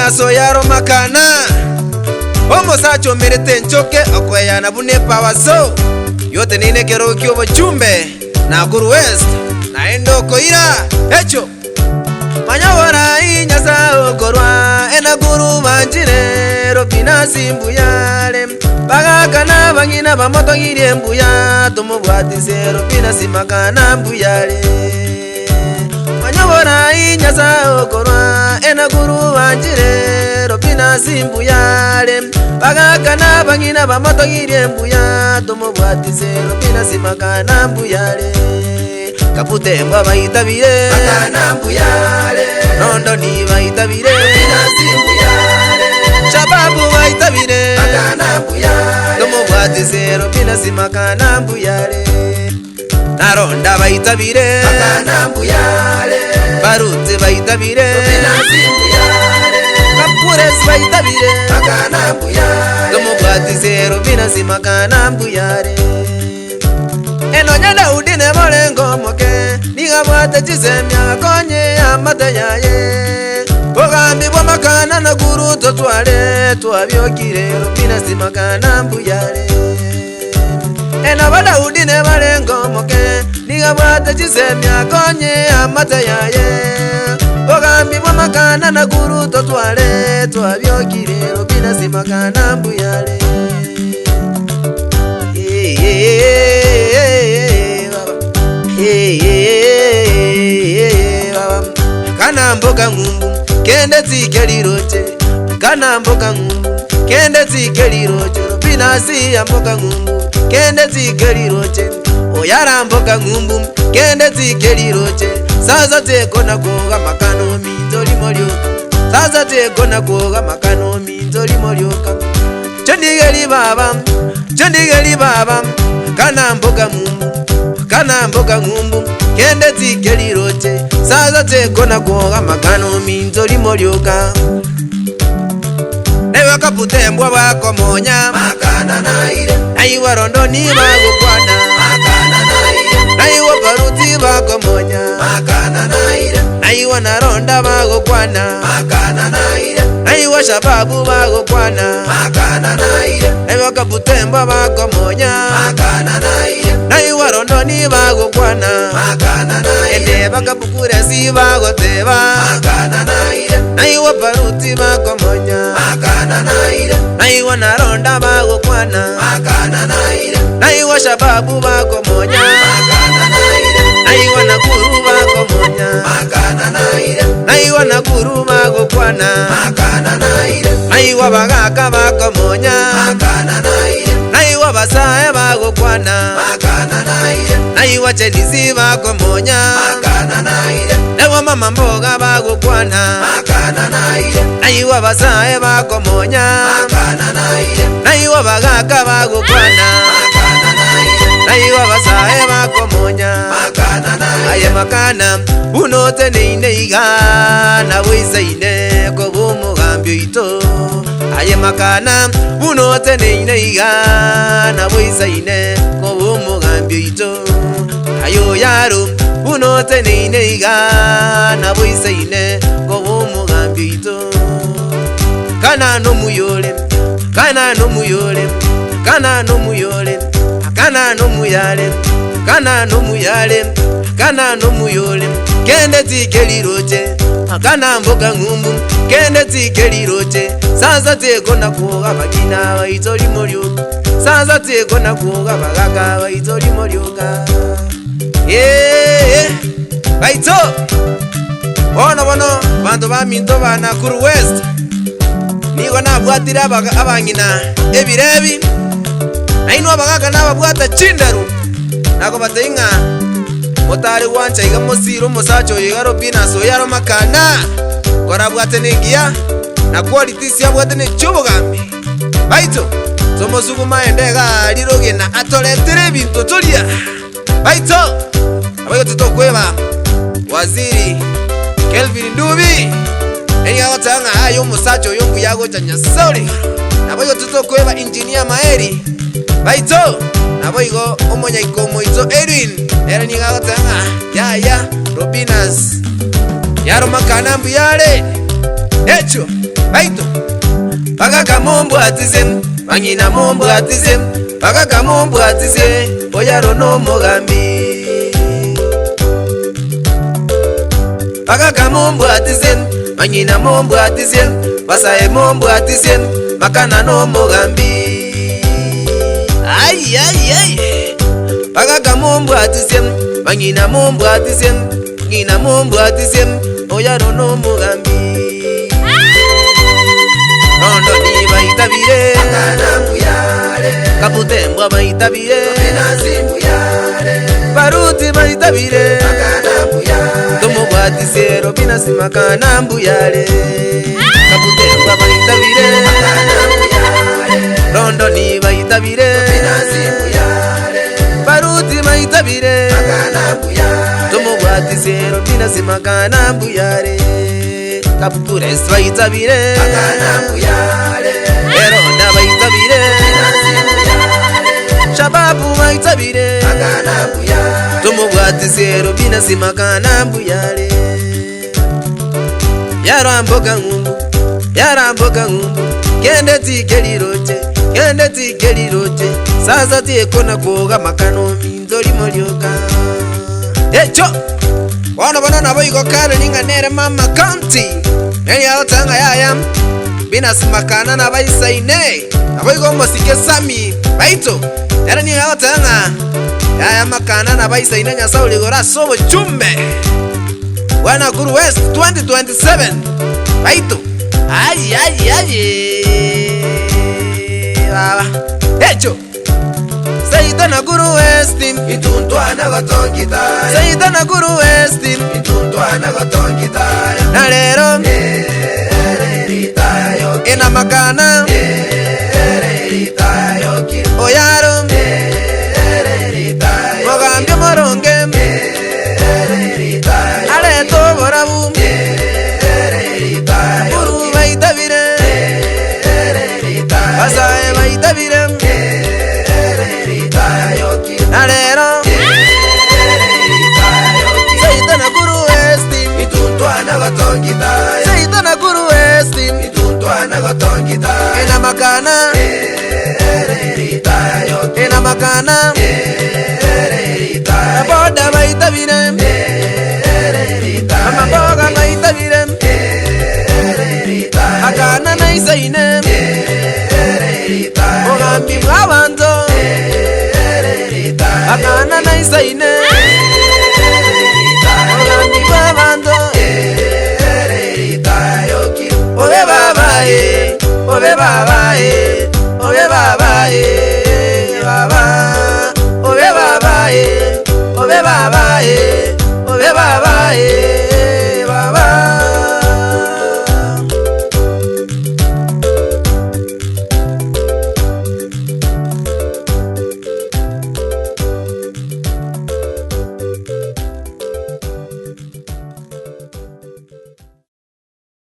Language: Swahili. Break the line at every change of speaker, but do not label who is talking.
Robina Soyaro makana omusacho merete nchoke okweyana bunepa waso yote nine kero kyobo chumbe na Guru West na endo koira echo manyawara inyasa okorwa ena guru manjire Robina simbuyale bagakana bangina bamoto ngire mbuya tumubwatise Robina simakana mbuyale manyawara inyasa okorwa ena guru manjire Robina simbuyale bagakana bangina bamoto ngire mbuya tumubwatise Robina simakana mbuyale kapute mbwa baitabire makana mbuyale nondo ni baitabire Robina simbuyale shababu baitabire makana mbuyale tumubwatise Robina simakana mbuyale naronda baitabire makana mbuyale baruti baitabire Robina simbuyale kapures baitabire makana mbuyale tumubwatise Robina simakana mbuyale eno nyanda udine molengo moke nigabwate chisemya konye amata yaye ogambi bwa makana na guru totwale twabyokire Robina simakana mbuyale eno bada udine molengo moke nigabwate chisemya konye amata yaye ogambi bwa makana na guru totwale twabyokire Robina simakana mbuyale kana mboga ngumbu kende tikeliroche kana mboga ngumbu kende tikeliroche Robina si mboga ngumbu kende tikeliroche oyara mboga ngumbu kende tikeliroche sasa tekona koga makano minzoli molyoka sasa tekona koga makano minzoli molyoka Chandigeli baba kana mboga ngumbu kende tikeliroche sasa tekona koga makano minzoli molyoka newe kapute mbwa bako monya makana naire naiwa rondo ni bago kwana makana naire naiwa baruti bako monya makana naire naiwa naronda bago kwana makana naire naiwa shababu bago kwana makana naire naiwa kapute mbwa bako monya makana naire naiwa rondo ni bago kwana makana naire ende bakapukure si bago teba makana naire naiwa baruti bako monya makana naire naiwa naronda bago kwana makana naire naiwa shababu bako monya makana naire naiwa nakuru bako monya makana naire naiwa nakuru bago kwana makana naire naiwa bagaka bako monya makana naire naiwa basae bago kwana makana naire naiwa chenisi bako monya makana naire naiwa mama mboga bago kwana makana naire naiwa basae bako monya makana naire naiwa bagaka bago kwana makana naire naiwa basae bako monya makana naire aye makana unote neineiga na wiseine ko bumugambi ito aye makana unote neineiga na wiseine ko bumugambi ito ayo yaro unote neineiga na wiseine ko bumugambi ito kana no muyole kana no muyole kana no muyole kana no muyale kana no muyale kana no muyole kende tikeliroche kana mboga ngumbu kende tikeliroche sasa tekona koga bagina baitoli molyoka sasa tekona koga bagaga baitoli molyoka baito bono bantu baminto bana Guru West nigo nabwatira abangina ebirebi naino bagaga nababwata chindaru nako bateinga motari wancha iga mosiro mosacho iga Robina Soyaro makana kora bwate negia na quality sia bwate ne chubugambi baito somo suguma endega liroge na atoletere bintu tolia baito abayo tutokweba waziri Kelvin Ndubi enya otanga ayo mosacho yongu yago chanya sauri abayo tutokweba engineer Maeri baito naboigo omonya ikomo ito Edwin era ninga tanga ya Robina's yaro makana mbuyale echo baito bagaga mombo atize mangina mombo atize bagaga mombo atize oyaro no mogambi bagaga mombo atize mangina mombo atize basae mombo atize makana no mogambi ay bagaga mombo atize mangina mombo atize ngina mombo atize oyaro no mogambi Rondo ni baitabire makana mbuyare Kaputembwa baitabire Benasi mbuyare Baruti baitabire makana mbuyare Tomo bwatise Robinasi makana mbuyare Kaputembwa baitabire makana mbuyare Rondo ni baitabire Benasi mbuyare Baruti baitabire makana mbuyare Tomo bwatise Robinasi makana mbuyare Kaputures baitabire makana mbuyare Eronda baitabire Shababu baitabire makana mbuyare Tumubwatise Robinasi makana mbuyare Yaramboga ngumbu Kende tikeliroche Saza tiekona koga makano minzoli molioka Echo Wana banana boyiko kare ninga nere mama county Neli aotanga yaya Binasi makana na baisaine Aboyiko mosike sami Baito Nere ninga aotanga Yaya makana na baisaine Nyasa uligora sobo chumbe Wana Guru West 2027 Baito Ay Baba Echo Saitana Guru West Ituntwana gotongitaya Saitana Guru West Ituntwana gotongitaya Nalero Ritaya Ina makana Ritaya Oyaro Ritaya Mogambio moronge Ritaya Aleto borabu Ritaya Guru baitabire Basae baitabire Nalero Saitana Guru West Ituntwana gotongitaya Saitana Guru West Ituntwana gotongitaya Ina makana Ina makana Boda baitabire Mama boga baitabire Makana na isaine Mogambi mwabanzo Akana na isaine Mogambi mwabanzo Obe babae Obe babae Obe babae Baba Obe babae Obe babae Obe babae